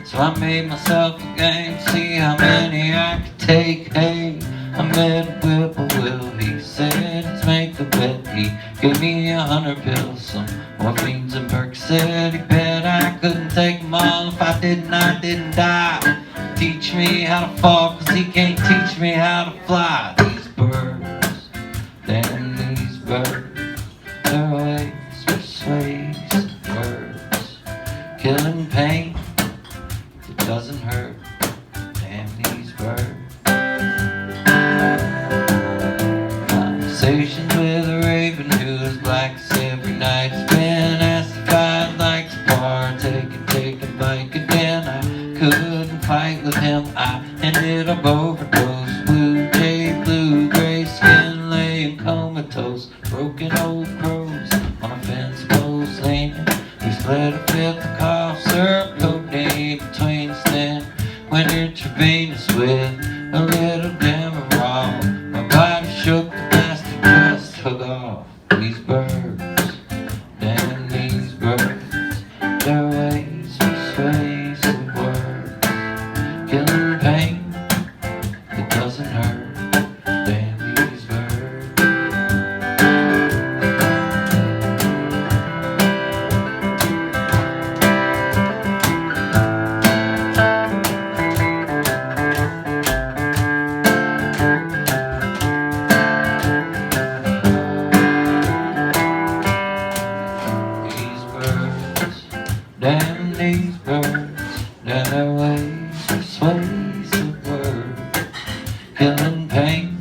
So I made myself a game, see how many I could take. Hey, I met a whippoorwill, he said, let's make a bet. He gave me 100 pills, some morphines and Percocet. He bet I couldn't take them all, if I didn't die. Teach me how to fall, cause he can't teach me how to fly. These birds, damn these birds, they're always persuasive words, killing pain that doesn't hurt. Damn these birds. Conversations with a raven who is black as every night. Has been asked if I'd like to partake, take a bite again. I couldn't fight with him, I ended up overdosed. Blue jay, blue gray skin, laying comatose. Broken old crows on a fence post leaning. We split a fifth of cough syrup, cocaine between us. Then went intravenous with a little Demerol. My body shook, the plastic just took off. These birds, damn these birds, their ways persuasive words, killing pain that doesn't hurt. Damn these birds. Damn these birds, their ways persuasive words, killing pain